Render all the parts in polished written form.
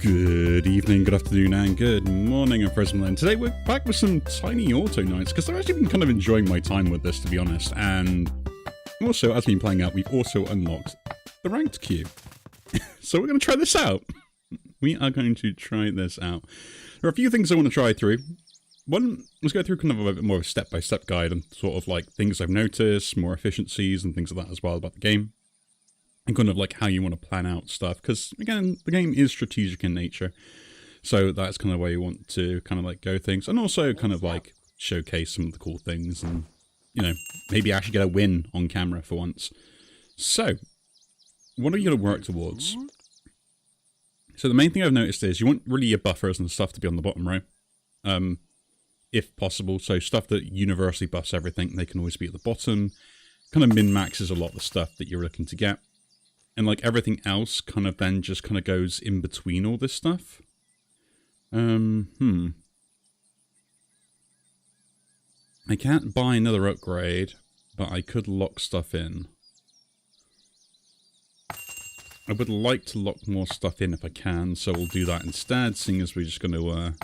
Good evening, good afternoon, and good morning, I'm Frozen. And today we're back with some tiny auto nights, because I've actually been kind of enjoying my time with this, to be honest. And also, as we've been playing out, we've also unlocked the ranked queue. So we're going to try this out. We are going to try this out. There are a few things I want to try through. One, let's go through kind of a bit more of a step-by-step guide and sort of like things I've noticed, more efficiencies and things like that as well about the game. And kind of like how you want to plan out stuff, because again, the game is strategic in nature, so that's kind of where you want to kind of like go things, and also kind of like showcase some of the cool things, and you know, maybe actually get a win on camera for once. So, what are you going to work towards? So the main thing I've noticed is you want really your buffers and stuff to be on the bottom row, if possible. So stuff that universally buffs everything, they can always be at the bottom. Kind of min-maxes a lot of the stuff that you're looking to get. And like everything else kind of then just kind of goes in between all this stuff. I can't buy another upgrade, but I could lock stuff in. I would like to lock more stuff in if I can, so we'll do that instead, seeing as we're just going to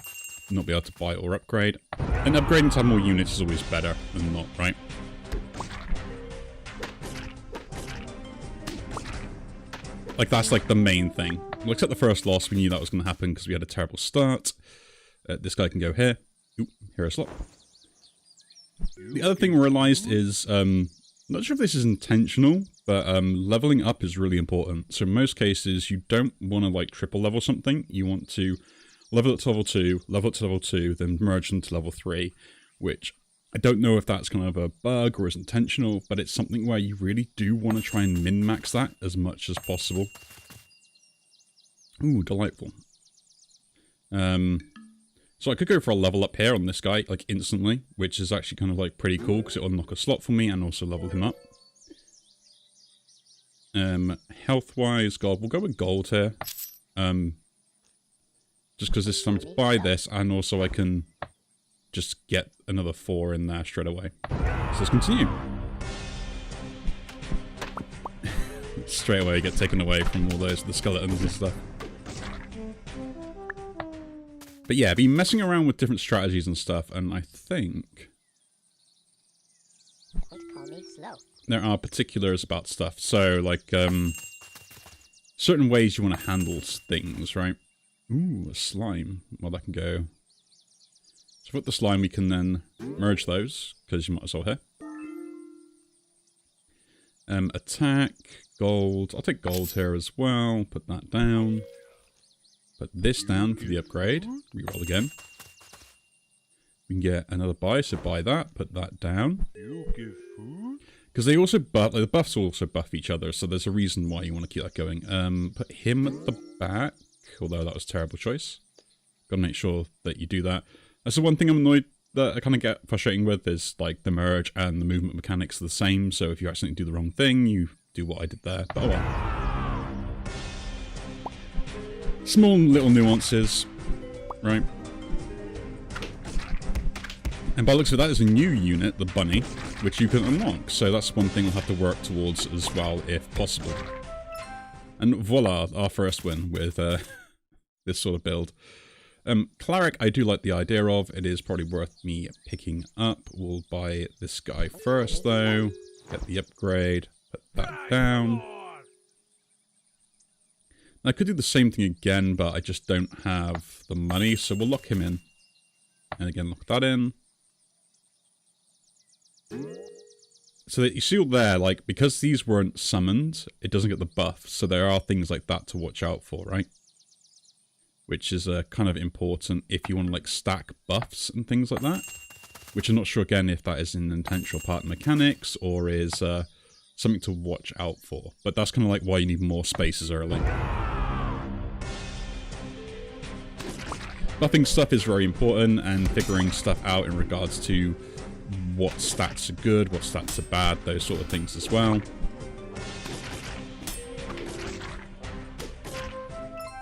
not be able to buy or upgrade. And upgrading to have more units is always better than not, right? Like, that's like the main thing. Looks at the first loss, we knew that was going to happen because we had a terrible start. This guy can go here. Oop, here a slot. The other thing we realized is, not sure if this is intentional, but leveling up is really important. So in most cases, you don't want to like triple level something. You want to level it to level 2, level it to level 2, then merge into level 3, which I don't know if that's kind of a bug or is intentional, but it's something where you really do want to try and min-max that as much as possible. Ooh, delightful. So I could go for a level up here on this guy, like instantly, which is actually kind of like pretty cool because it'll unlock a slot for me and also level him up. Health-wise, gold. We'll go with gold here. Just because this time to buy this, and also I can just get another 4 in there straight away. So let's continue. Straight away get taken away from all those, the skeletons and stuff. But yeah, I've been messing around with different strategies and stuff, and I think there are particulars about stuff. So, like, certain ways you want to handle things, right? Ooh, a slime. Well, that can go. So with the slime, we can then merge those, because you might as well here. Attack, gold. I'll take gold here as well. Put that down. Put this down for the upgrade. Reroll again. We can get another buy, so buy that. Put that down. Because they also buff, like the buffs also buff each other, so there's a reason why you want to keep that going. Put him at the back, although that was a terrible choice. Gotta make sure that you do that. That's the one thing I'm annoyed that I kind of get frustrating with is like the merge and the movement mechanics are the same. So if you accidentally do the wrong thing, you do what I did there. But oh well. Small little nuances, right? And by the looks of that, there's a new unit, the bunny, which you can unlock. So that's one thing we'll have to work towards as well, if possible. And voila, our first win with this sort of build. Cleric, I do like the idea of. It is probably worth me picking up. We'll buy this guy first, though. Get the upgrade. Put that down. I could do the same thing again, but I just don't have the money, so we'll lock him in. And again, lock that in. So that you see all there, like, because these weren't summoned, it doesn't get the buff. So there are things like that to watch out for, right? Which is kind of important if you want to like stack buffs and things like that. Which I'm not sure again if that is an intentional part of mechanics or is something to watch out for. But that's kind of like why you need more spaces early. Buffing stuff is very important and figuring stuff out in regards to what stats are good, what stats are bad, those sort of things as well.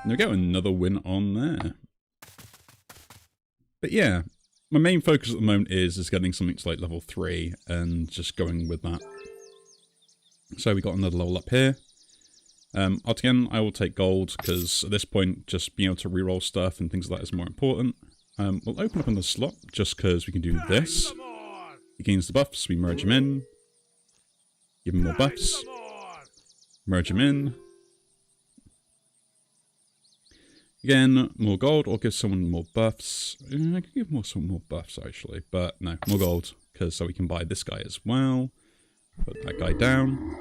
There we go, another win on there. But yeah, my main focus at the moment is getting something to like level 3 and just going with that. So we got another level up here. Again, I will take gold, because at this point, just being able to reroll stuff and things like that is more important. We'll open up another slot, just because we can do this. He gains the buffs, we merge him in. Give him more buffs. Merge him in. Again, more gold, or give someone more buffs. I could give someone more buffs, actually. But no, more gold, because so we can buy this guy as well. Put that guy down.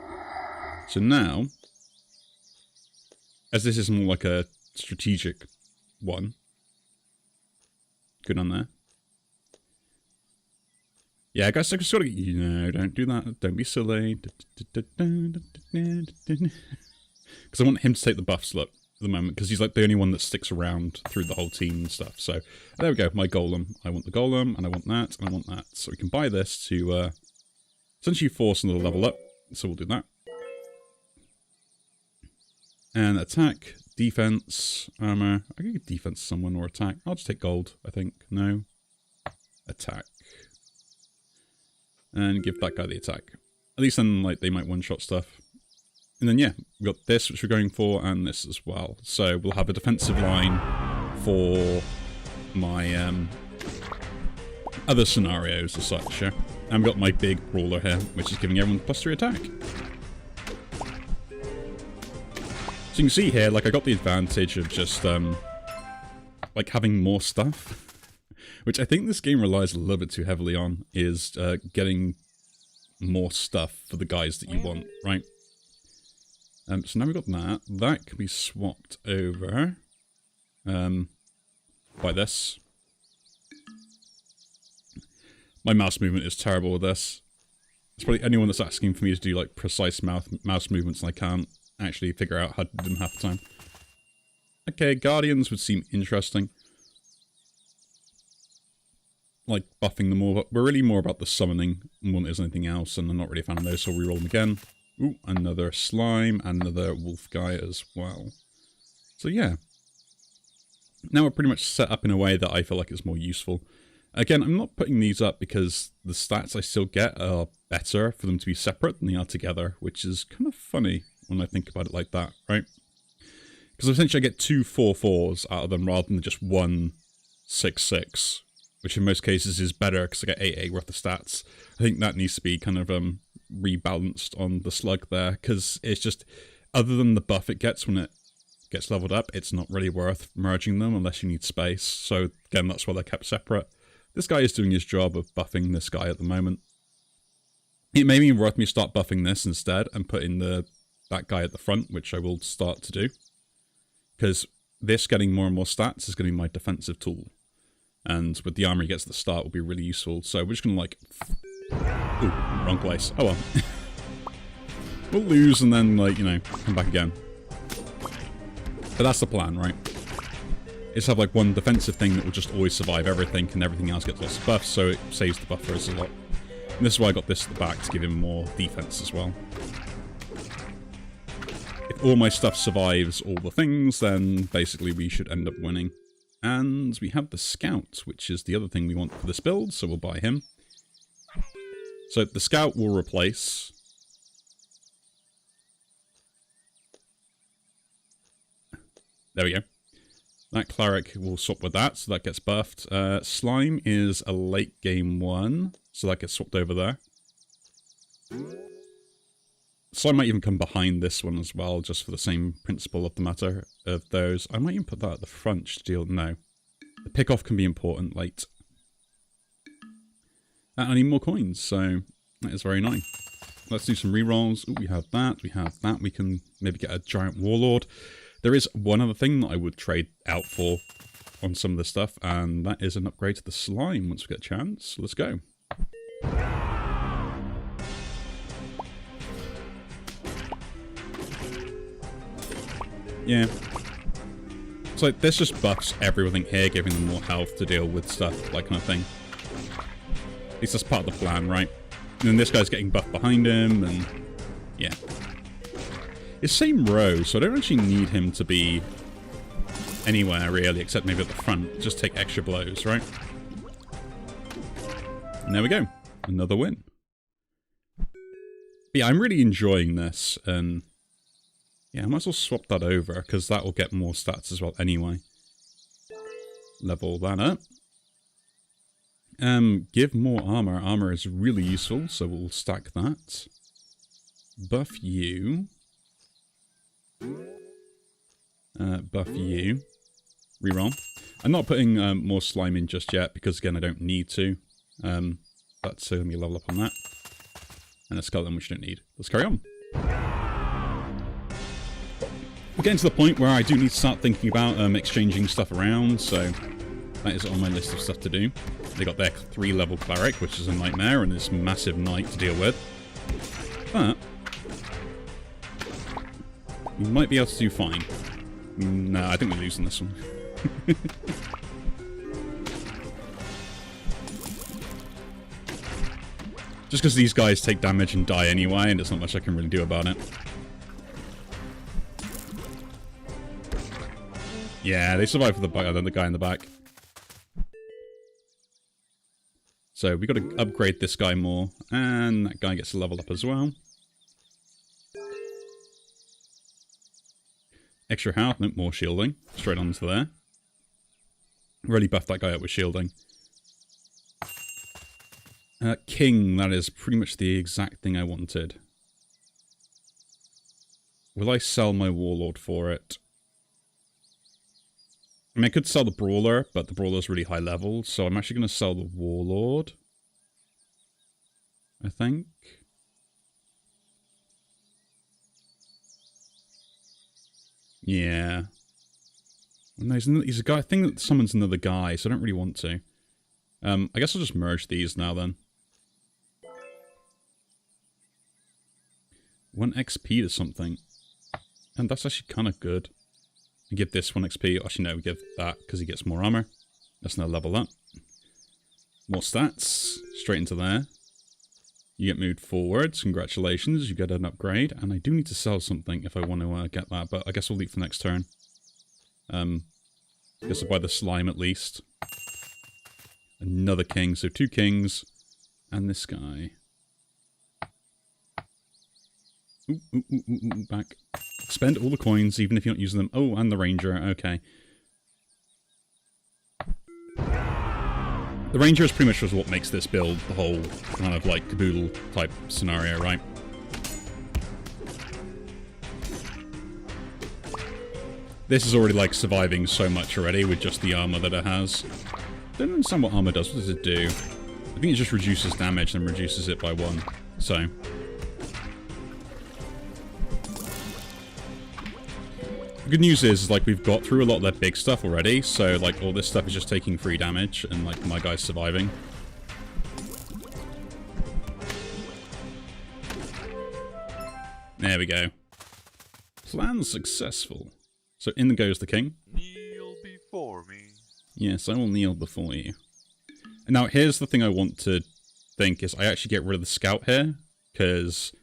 So now, as this is more like a strategic one. Good on there. Yeah, guys, I just gotta, you know, don't do that. Don't be silly. Because I want him to take the buff slot at the moment, because he's like the only one that sticks around through the whole team and stuff. So there we go, my golem. I want the golem, and I want that, and I want that. So we can buy this to essentially force another level up. So we'll do that. And attack, defense, armor. I can give defense to someone or attack. I'll just take gold, I think. No. Attack. And give that guy the attack. At least then, like, they might one-shot stuff. And then, yeah, we've got this, which we're going for, and this as well. So we'll have a defensive line for my other scenarios as such, yeah? And we've got my big brawler here, which is giving everyone +3 attack. So you can see here, like, I got the advantage of just, like, having more stuff. Which I think this game relies a little bit too heavily on, is getting more stuff for the guys that you want, right? So now we've got that. That can be swapped over by this. My mouse movement is terrible with this. It's probably anyone that's asking for me to do like precise mouse movements and I can't actually figure out how to do them half the time. Okay, Guardians would seem interesting. Like buffing them more, but we're really more about the summoning more than it is anything else, and I'm not really a fan of those, so we'll reroll them again. Ooh, another slime, and another wolf guy as well. So yeah. Now we're pretty much set up in a way that I feel like is more useful. Again, I'm not putting these up because the stats I still get are better for them to be separate than they are together, which is kind of funny when I think about it like that, right? Because essentially I get 2 4/4s out of them rather than just 1 6/6. Which in most cases is better because I get 8/8 worth of stats. I think that needs to be kind of rebalanced on the slug there, because it's just, other than the buff it gets when it gets leveled up, it's not really worth merging them unless you need space. So again, that's why they're kept separate. This guy is doing his job of buffing this guy at the moment. It may be worth me start buffing this instead and putting that guy at the front, which I will start to do. Because this getting more and more stats is going to be my defensive tool. And with the armor he gets at the start will be really useful. So we're just going to like... Ooh, wrong place. Oh well. We'll lose and then, like, you know, come back again. But that's the plan, right? Is have like one defensive thing that will just always survive everything, and everything else gets lots of buffs, so it saves the buffers a lot. And this is why I got this at the back, to give him more defense as well. If all my stuff survives all the things, then basically we should end up winning. And we have the Scout, which is the other thing we want for this build, so we'll buy him. So the Scout will replace... There we go. That Cleric will swap with that, so that gets buffed. Slime is a late game one, so that gets swapped over there. Slime might even come behind this one as well, just for the same principle of the matter of those. I might even put that at the front to deal... No. The pick-off can be important late. I need more coins, so that is very nice. Let's do some rerolls. Ooh, we have that, we have that. We can maybe get a Giant Warlord. There is one other thing that I would trade out for on some of this stuff, and that is an upgrade to the Slime once we get a chance. Let's go. Yeah. So like, this just buffs everything here, giving them more health to deal with stuff, like kind of thing. At least that's part of the plan, right? And then this guy's getting buffed behind him, and yeah. It's same row, so I don't actually need him to be anywhere really, except maybe at the front. Just take extra blows, right? And there we go. Another win. But yeah, I'm really enjoying this, and Yeah, I might as well swap that over, because that will get more stats as well anyway. Level that up. Give more armor. Armor is really useful, so we'll stack that. Buff you. Buff you. Reroll. I'm not putting more slime in just yet, because again, I don't need to. That's going to be a level up on that. And a skeleton, which you don't need. Let's carry on. We're getting to the point where I do need to start thinking about exchanging stuff around, so that is on my list of stuff to do. They got their 3-level cleric, which is a nightmare, and this massive knight to deal with. But we might be able to do fine. No, I think we're losing this one. Just because these guys take damage and die anyway, and there's not much I can really do about it. Yeah, they survive for the guy in the back. So we got to upgrade this guy more, and that guy gets a level up as well. Extra health, no more shielding. Straight onto there. Really buffed that guy up with shielding. King, that is pretty much the exact thing I wanted. Will I sell my Warlord for it? I mean, I could sell the Brawler, but the Brawler's really high level, so I'm actually going to sell the Warlord. I think. Yeah. No, he's a guy. I think that summons another guy, so I don't really want to. I guess I'll just merge these now then. 1 XP to something. And that's actually kind of good. We give this 1 XP. Actually, no, we give that because he gets more armor. Let's now level up. More stats. Straight into there. You get moved forwards. Congratulations. You get an upgrade. And I do need to sell something if I want to get that. But I guess we'll leave for next turn. I guess I'll buy the slime at least. Another king. So 2 kings. And this guy. Ooh, back. Spend all the coins, even if you're not using them. Oh, and the ranger. Okay. The ranger is pretty much just what makes this build the whole kind of like caboodle type scenario, right? This is already like surviving so much already with just the armor that it has. Don't understand what armor does. What does it do? I think it just reduces damage and reduces it by 1. So. The good news is, like, we've got through a lot of that big stuff already, so, like, all this stuff is just taking free damage, and, like, my guy's surviving. There we go. Plan successful. So in goes the king. Kneel before me. Yes, I will kneel before you. And now, here's the thing I want to think, is I actually get rid of the scout here, because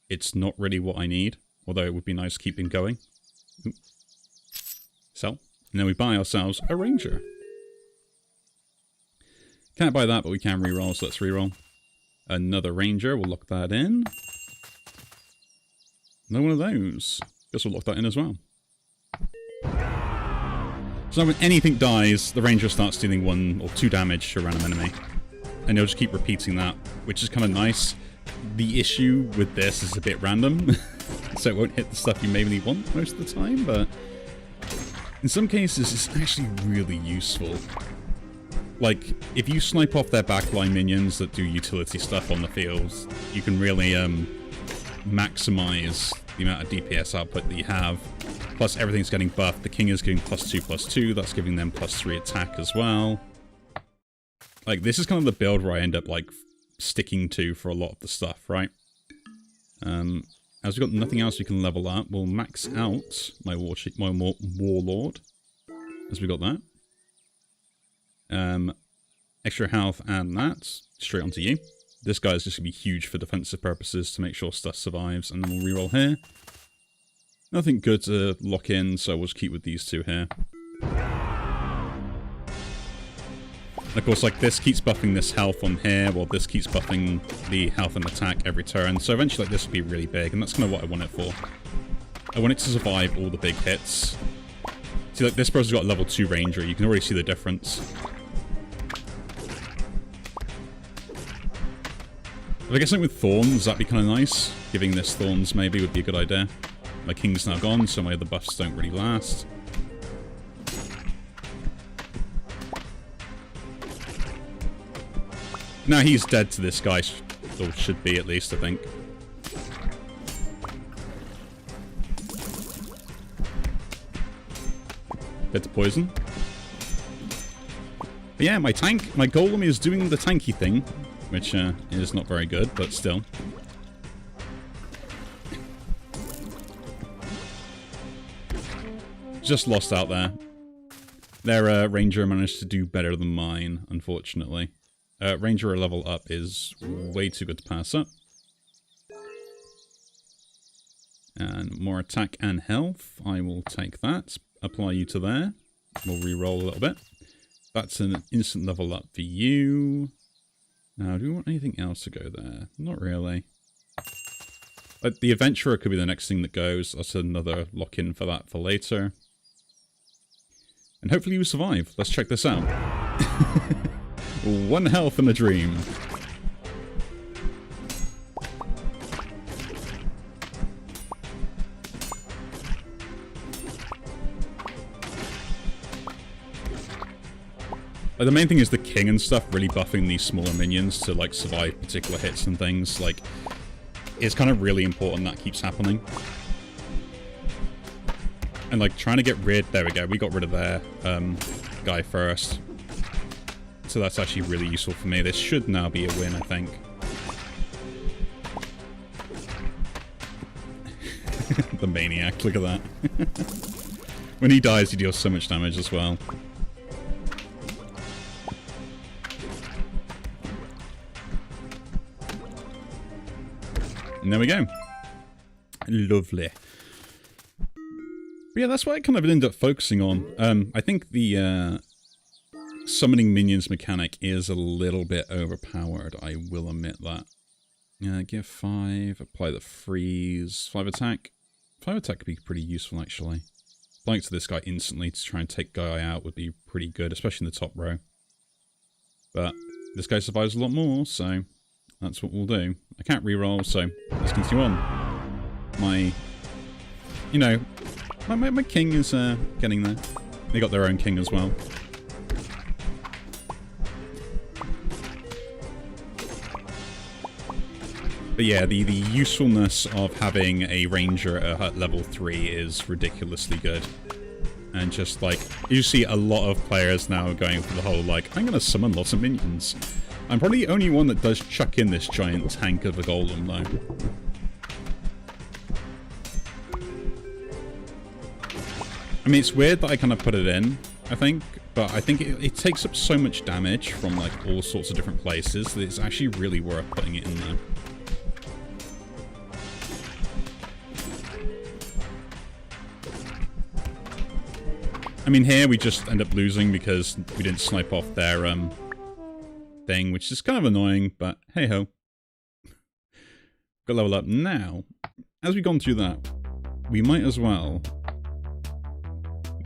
it's not really what I need, although it would be nice to keep him going. Oop. Sell. And then we buy ourselves a ranger. Can't buy that, but we can reroll, so let's reroll. Another ranger, we'll lock that in. No one of those. Guess we'll lock that in as well. So when anything dies, the ranger starts dealing 1 or 2 damage to a random enemy. And you'll just keep repeating that, which is kind of nice. The issue with this is a bit random, so it won't hit the stuff you maybe want most of the time, but in some cases it's actually really useful. Like, if you snipe off their backline minions that do utility stuff on the field, you can really maximize the amount of DPS output that you have. Plus everything's getting buffed. The king is getting +2/+2, that's giving them +3 attack as well. Like, this is kind of the build where I end up, like, sticking to for a lot of the stuff, right? As we've got nothing else we can level up, we'll max out my warlord. As we got that. Extra health and that. Straight onto you. This guy's just going to be huge for defensive purposes to make sure stuff survives. And then we'll reroll here. Nothing good to lock in, so we'll just keep with these 2 here. And of course, like, this keeps buffing this health on here, while this keeps buffing the health and attack every turn. So eventually, like, this will be really big, and that's kind of what I want it for. I want it to survive all the big hits. See, like, this person's got a level 2 Ranger. You can already see the difference. If I get something with Thorns, that'd be kind of nice. Giving this Thorns maybe would be a good idea. My King's now gone, so my other buffs don't really last. Now he's dead to this guy, or should be at least, I think. Dead to poison. But yeah, my golem is doing the tanky thing, which is not very good, but still. Just lost out there. Their Ranger managed to do better than mine, unfortunately. Ranger level up is way too good to pass up. And more attack and health. I will take that. Apply you to there. We'll re-roll a little bit. That's an instant level up for you. Now, do we want anything else to go there? Not really. But the Adventurer could be the next thing that goes. That's another lock-in for that for later. And hopefully you survive. Let's check this out. 1 health in a dream. Like, the main thing is the king and stuff really buffing these smaller minions to like survive particular hits and things. Like, it's kind of really important that keeps happening. And like trying to get rid, there we go, we got rid of their guy first. So that's actually really useful for me. This should now be a win, I think. The maniac, look at that. When he dies, he deals so much damage as well. And there we go. Lovely. But yeah, that's what I kind of ended up focusing on. I think the summoning minions mechanic is a little bit overpowered. I will admit that. Give 5, apply the freeze, 5 attack. 5 attack could be pretty useful, actually. Applying it to this guy instantly to try and take guy out would be pretty good, especially in the top row. But this guy survives a lot more, so that's what we'll do. I can't reroll, so let's continue on. My, you know, my king is getting there. They got their own king as well. But yeah, the usefulness of having a ranger at level 3 is ridiculously good. And just like, you see a lot of players now going for the whole like, I'm going to summon lots of minions. I'm probably the only one that does chuck in this giant tank of a golem though. I mean, it's weird that I kind of put it in, I think. But I think it takes up so much damage from like all sorts of different places that it's actually really worth putting it in there. I mean, here we just end up losing because we didn't snipe off their thing, which is kind of annoying, but hey-ho. Got level up. Now, as we've gone through that, we might as well...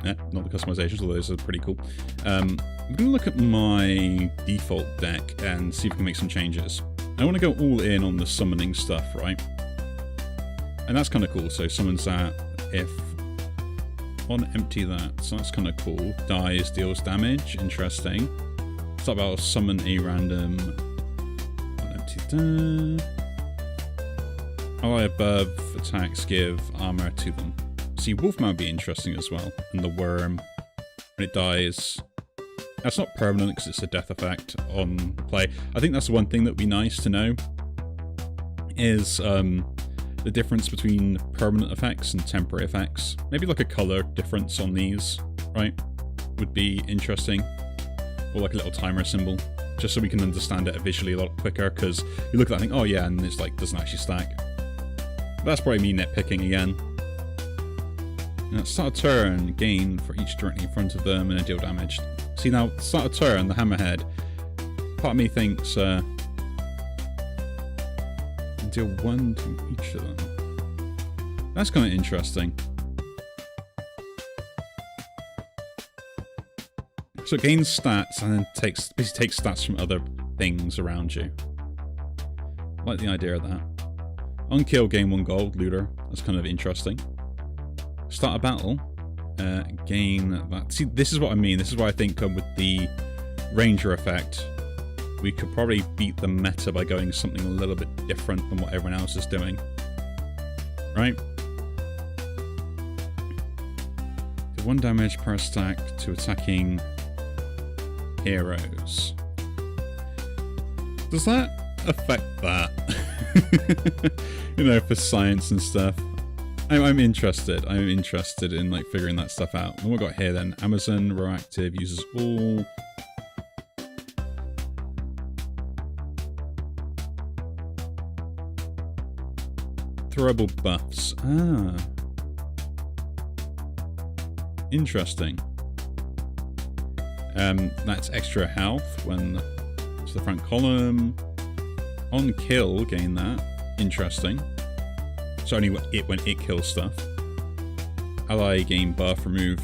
not the customizations, although those are pretty cool. I'm going to look at my default deck and see if we can make some changes. I want to go all in on the summoning stuff, right? And that's kind of cool. So summons that if... on empty that, so that's kind of cool. Dies, deals damage, interesting. Start about summon a random on empty that. Ally above attacks give armor to them. See, Wolfman would be interesting as well. And the worm, when it dies, that's not permanent because it's a death effect on play. I think that's the one thing that would be nice to know is the difference between permanent effects and temporary effects. Maybe like a color difference on these, right? Would be interesting. Or like a little timer symbol, just so we can understand it visually a lot quicker, because you look at that and think, oh yeah, and it's like, doesn't actually stack. But that's probably me nitpicking again. Start a turn, gain for each directly in front of them and deal damage. See now, start a turn, the hammerhead. Part of me thinks, deal 1 to each of them. That's kind of interesting. So it gains stats and then basically takes stats from other things around you. I like the idea of that. On kill, gain 1 gold, looter. That's kind of interesting. Start a battle. Gain that. See, this is what I mean. This is why I think with the Ranger effect, we could probably beat the meta by going something a little bit different than what everyone else is doing. Right? 1 damage per stack to attacking heroes. Does that affect that? You know, for science and stuff. I'm interested. I'm interested in like figuring that stuff out. And what we got here then? Amazon, Roactive, uses all. Throwable buffs. Ah. Interesting. That's extra health when to the front column. On kill, gain that. Interesting. It's only when it kills stuff. Ally gain buff, remove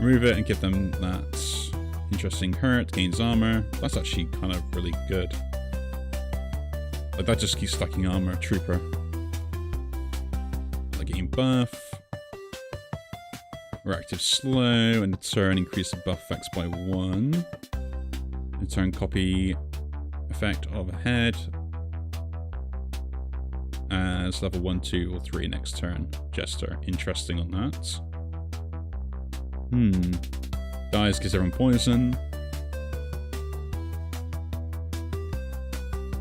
it and give them that. Interesting. Hurt, gains armor. That's actually kind of really good. Like that just keeps stacking armor. Trooper. Ally gain buff. Reactive slow, and in turn increase the buff effects by 1. In turn copy effect of a head as level 1, 2, or 3 next turn. Jester. Interesting on that. Dies, gives everyone poison.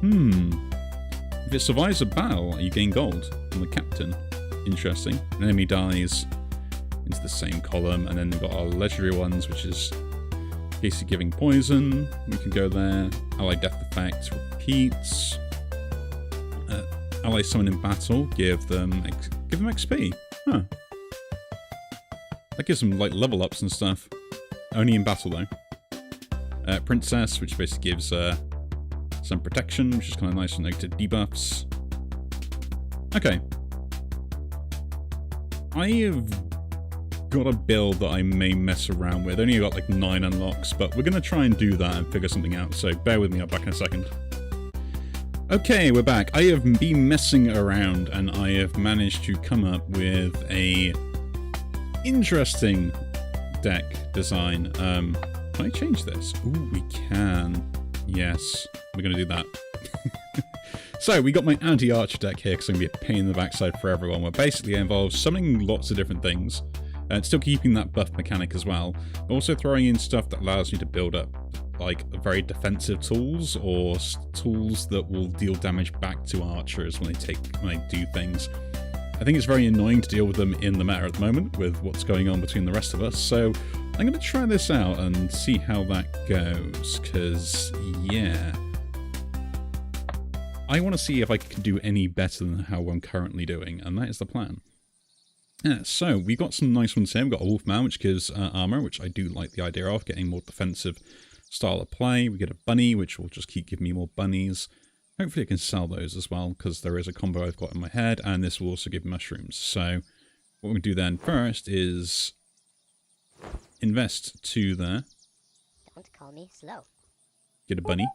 If it survives a battle, you gain gold from the captain. Interesting. An enemy dies into the same column, and then we've got our legendary ones, which is basically giving poison. We can go there. Ally death effect repeats. Ally summon in battle, give them XP. Huh. That gives them like level ups and stuff. Only in battle though. Princess, which basically gives some protection, which is kind of nice for negative debuffs. Okay. I have got a build that I may mess around with. Only got like 9 unlocks, but we're going to try and do that and figure something out, so bear with me, I'll be back in a second. Okay, we're back. I have been messing around and I have managed to come up with a interesting deck design. Can I change this? Ooh, we can. Yes, we're going to do that. So, we got my anti-archer deck here because I'm going to be a pain in the backside for everyone, where basically it involves summoning lots of different things, and still keeping that buff mechanic as well, but also throwing in stuff that allows you to build up like very defensive tools, or tools that will deal damage back to archers when they do things. I think it's very annoying to deal with them in the meta at the moment with what's going on between the rest of us, so I'm going to try this out and see how that goes, because, yeah, I want to see if I can do any better than how I'm currently doing, and that is the plan. Yeah, so we've got some nice ones here. We've got a Wolfman, which gives armor, which I do like the idea of, getting more defensive style of play. We get a bunny, which will just keep giving me more bunnies. Hopefully I can sell those as well, because there is a combo I've got in my head, and this will also give mushrooms. So what we do then first is invest 2 there. Don't call me slow. Get a bunny.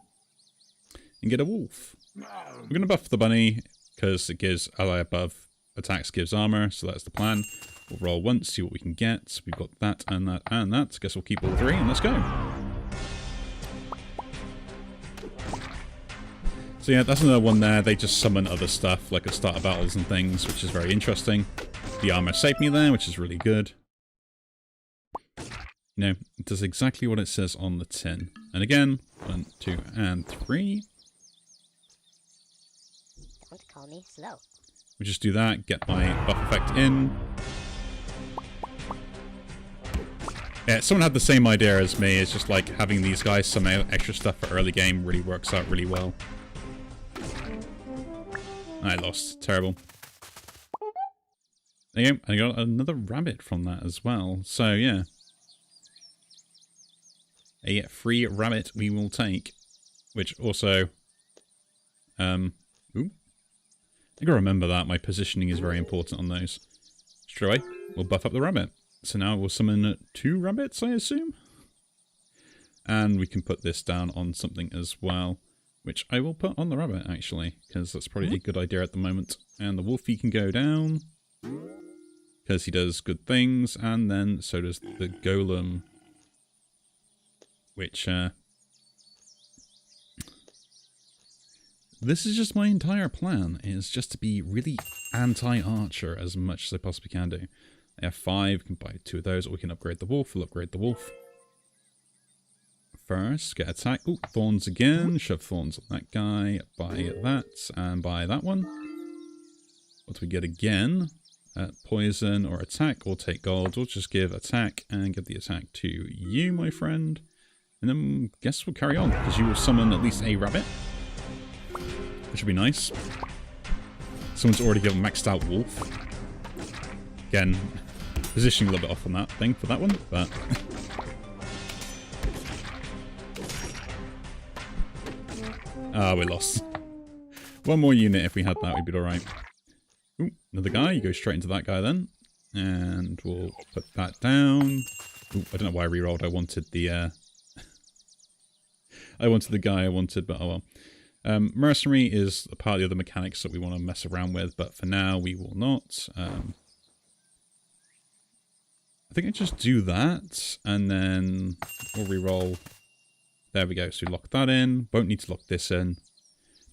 And get a wolf. We're going to buff the bunny, because it gives ally above attacks, gives armor, so that's the plan. We'll roll once, see what we can get. We've got that and that and that. I guess we'll keep all 3, and let's go. So yeah, that's another one there. They just summon other stuff, like at starter battles and things, which is very interesting. The armor saved me there, which is really good. You know, it does exactly what it says on the tin. And again, 1, 2, and 3. Don't call me slow. We just do that, get my buff effect in. Yeah, someone had the same idea as me. It's just like having these guys summon extra stuff for early game really works out really well. I lost. Terrible. There you go. I got another rabbit from that as well. So, yeah. A free rabbit we will take. Which also... ooh. I gotta remember that. My positioning is very important on those. Straight away, we'll buff up the rabbit. So now we'll summon 2 rabbits, I assume? And we can put this down on something as well, which I will put on the rabbit, actually, because that's probably a good idea at the moment. And the wolfie can go down, because he does good things, and then so does the golem, which, this is just my entire plan, is just to be really anti-archer as much as I possibly can do. I have 5, we can buy 2 of those, or we can upgrade the wolf. We'll upgrade the wolf. First, get attack. Oh, thorns again. Shove thorns on that guy. Buy that, and buy that one. What do we get again? Poison or attack, or take gold. We'll just give attack, and give the attack to you, my friend. And then, guess we'll carry on, because you will summon at least a rabbit. Which would be nice. Someone's already given maxed out wolf. Again, positioning a little bit off on that thing for that one, but... ah, we lost. One more unit if we had that, we'd be alright. Ooh, another guy. You go straight into that guy then. And we'll put that down. Ooh, I don't know why I rerolled. I wanted the, I wanted the guy I wanted, but oh well. Mercenary is a part of the other mechanics that we want to mess around with, but for now we will not. I think I just do that, and then we'll reroll. There we go, so we lock that in. Won't need to lock this in.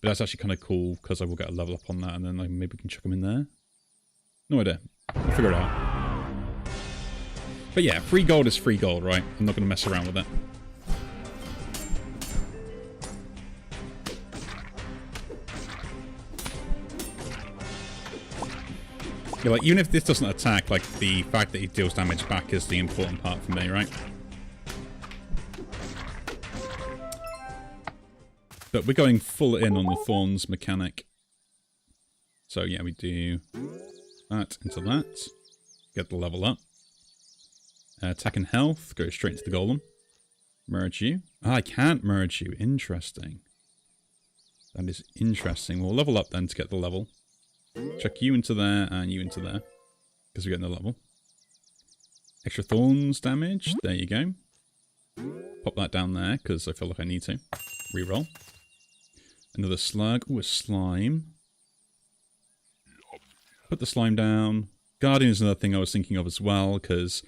But that's actually kind of cool, because I will get a level up on that, and then like, maybe we can chuck them in there. No idea. We'll figure it out. But yeah, free gold is free gold, right? I'm not going to mess around with it. Yeah, like, even if this doesn't attack, like, the fact that he deals damage back is the important part for me, right? But we're going full in on the thorns mechanic. So, yeah, we do that into that. Get the level up. Attack and health. Go straight into the golem. Merge you. Ah, I can't merge you. Interesting. That is interesting. We'll level up then to get the level. Chuck you into there and you into there, because we're getting the level. Extra thorns damage. There you go. Pop that down there, because I feel like I need to. Reroll. Another slug. Ooh, a slime. Put the slime down. Guardian is another thing I was thinking of as well, because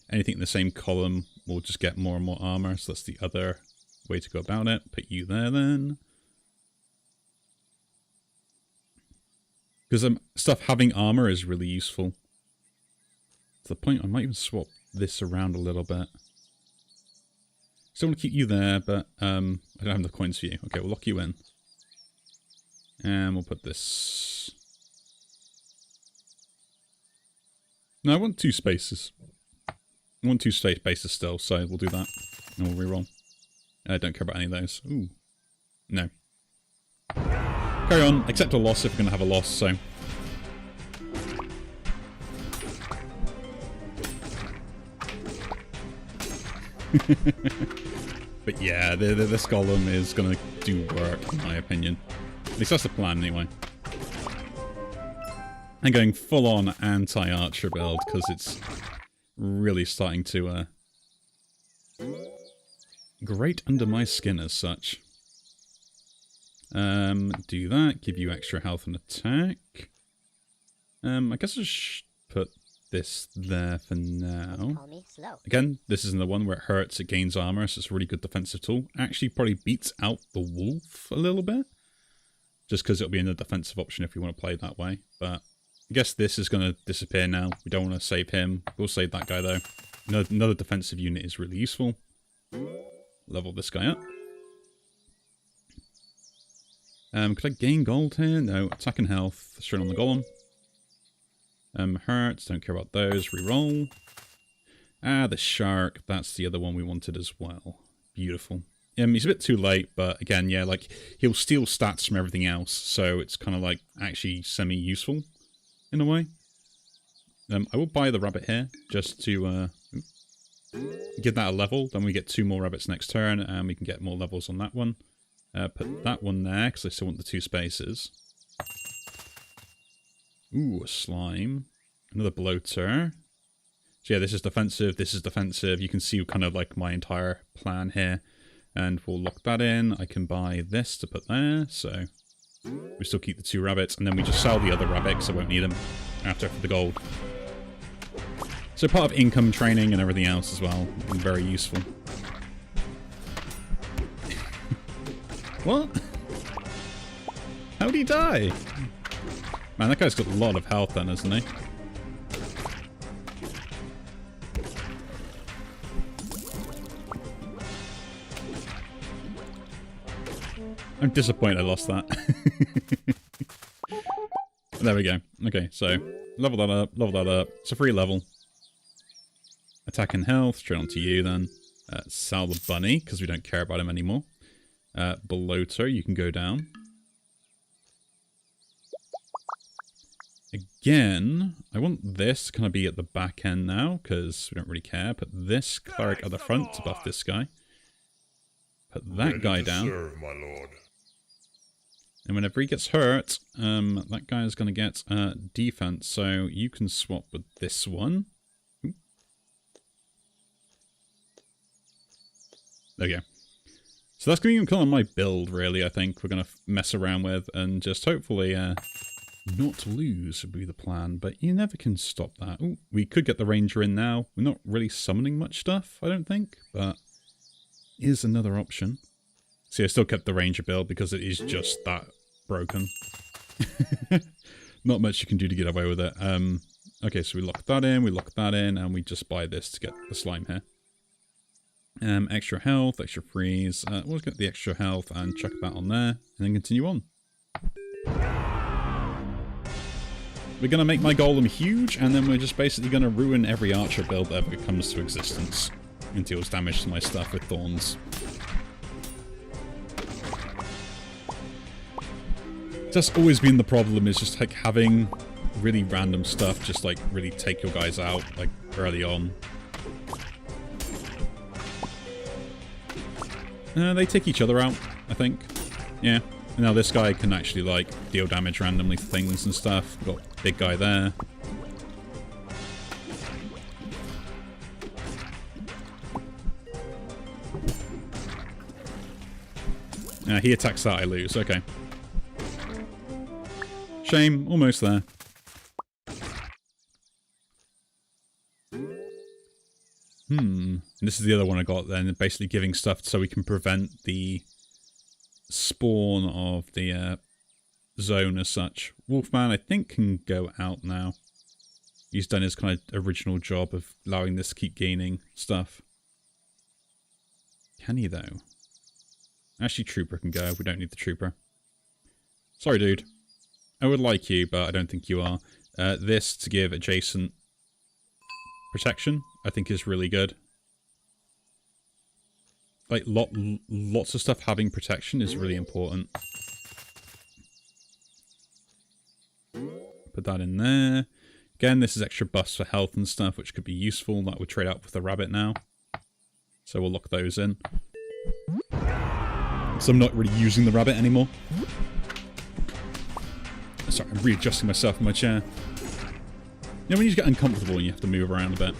anything in the same column will just get more and more armor, so that's the other way to go about it. Put you there then. Because stuff having armor is really useful. To the point I might even swap this around a little bit. Still want to keep you there, but I don't have the coins for you. Okay, we'll lock you in. And we'll put this... No, I want 2 spaces. I want 2 spaces still, so we'll do that. And we'll reroll. I don't care about any of those. Ooh. No. Carry on. Accept a loss if we're going to have a loss, so... But yeah, this golem is going to do work, in my opinion. At least that's the plan, anyway. And going full-on anti-archer build, because it's really starting to grate under my skin as such. Do that, give you extra health and attack. I guess I should put this there for now. Call me slow. Again, this isn't the one where it hurts, it gains armor, so it's a really good defensive tool. Actually probably beats out the wolf a little bit. Just because it'll be in a defensive option if you want to play that way. But I guess this is going to disappear now. We don't want to save him. We'll save that guy though. Another defensive unit is really useful. Level this guy up. Could I gain gold here? No. Attack and health. Straight on the golem. Hurts. Don't care about those. Reroll. Ah, the shark. That's the other one we wanted as well. Beautiful. He's a bit too late, but again, yeah, like, he'll steal stats from everything else, so it's kind of like actually semi-useful in a way. I will buy the rabbit here just to give that a level. Then we get 2 more rabbits next turn, and we can get more levels on that one. Put that one there, because I still want the 2 spaces. Ooh, a slime. Another bloater. So yeah, this is defensive, this is defensive. You can see kind of like my entire plan here. And we'll lock that in. I can buy this to put there, so we still keep the 2 rabbits, and then we just sell the other rabbit because I won't need them after for the gold. So part of income training and everything else as well. Very useful. What? How'd he die? Man, that guy's got a lot of health then, hasn't he? I'm disappointed I lost that. There we go. Okay, so level that up, level that up. It's a free level. Attack and health, straight onto you then. Sell the bunny, because we don't care about him anymore. Bloater, you can go down. Again, I want this to kind of be at the back end now, because we don't really care. Put this cleric at the front to buff this guy. Put that guy down. Serve, my lord. And whenever he gets hurt, that guy is going to get defense. So you can swap with this one. Ooh. There we go. So that's going to be kind of my build, really, I think. We're going to mess around with and just hopefully not lose would be the plan. But you never can stop that. Ooh, we could get the ranger in now. We're not really summoning much stuff, I don't think. But is another option. See, I still kept the ranger build because it is just that broken. Not much you can do to get away with it. Okay, so we lock that in, and we just buy this to get the slime here. Extra health, extra freeze. We'll get the extra health and chuck that on there, and then continue on. We're going to make my golem huge, and then we're just basically going to ruin every archer build that ever comes to existence. And deals damage to my stuff with thorns. That's always been the problem, is just like having really random stuff just like really take your guys out like early on. They take each other out, I think. Yeah. And now this guy can actually like deal damage randomly to things and stuff. Got big guy there. He attacks that, I lose. Okay. Shame. Almost there. And this is the other one I got then. Basically giving stuff so we can prevent the spawn of the zone as such. Wolfman, I think, can go out now. He's done his kind of original job of allowing this to keep gaining stuff. Can he, though? Actually, Trooper can go. We don't need the Trooper. Sorry, dude. I would like you, but I don't think you are. This to give adjacent protection, I think is really good. Like, lots of stuff having protection is really important. Put that in there. Again, this is extra buffs for health and stuff, which could be useful. That would trade out with the rabbit now. So we'll lock those in. So I'm not really using the rabbit anymore. Sorry, I'm readjusting myself in my chair. You know when you get uncomfortable and you have to move around a bit.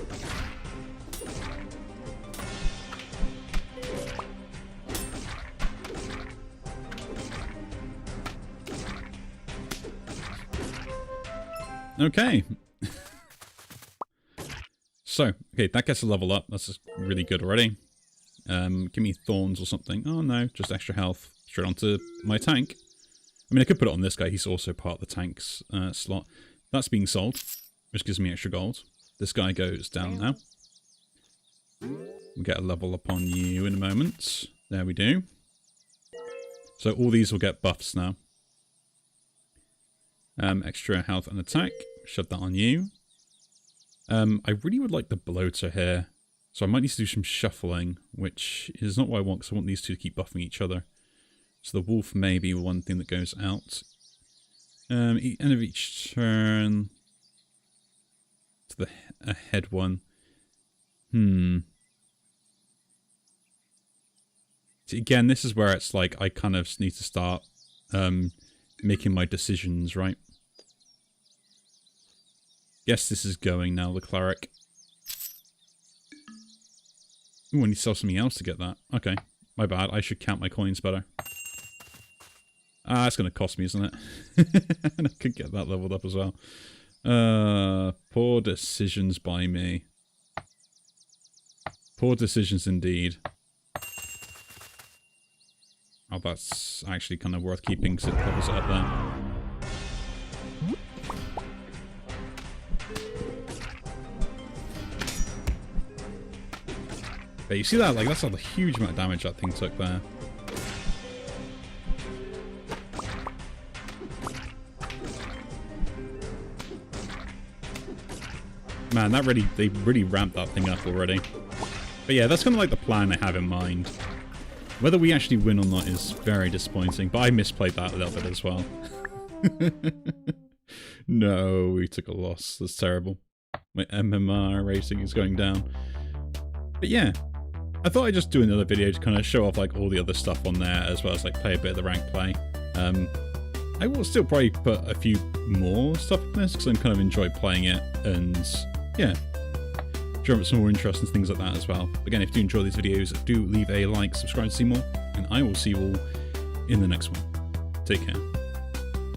Okay. So, okay, that gets a level up. That's just really good already. Give me thorns or something. Oh no, just extra health. Straight onto my tank. I mean, I could put it on this guy. He's also part of the tank's slot. That's being sold, which gives me extra gold. This guy goes down now. We'll get a level up on you in a moment. There we do. So all these will get buffs now. Extra health and attack. Shove that on you. I really would like the bloater here. So I might need to do some shuffling, which is not what I want, because I want these two to keep buffing each other. So the wolf may be one thing that goes out. End of each turn. To the head one. See, again, this is where it's like I kind of need to start making my decisions, right? Guess this is going now, the cleric. Ooh, I need to sell something else to get that. Okay, my bad. I should count my coins better. Ah, it's going to cost me, isn't it? And I could get that leveled up as well. Poor decisions by me. Poor decisions indeed. Oh, that's actually kind of worth keeping because it levels it up there. But you see that? Like, that's not a huge amount of damage that thing took there. Man, they really ramped that thing up already. But yeah, that's kind of like the plan I have in mind. Whether we actually win or not is very disappointing, but I misplayed that a little bit as well. No, we took a loss. That's terrible. My MMR rating is going down. But yeah, I thought I'd just do another video to kind of show off like all the other stuff on there, as well as like play a bit of the rank play. I will still probably put a few more stuff in this because I kind of enjoy playing it, and yeah, drum up some more interesting things like that as well. Again, if you do enjoy these videos, do leave a like, subscribe to see more, and I will see you all in the next one. Take care.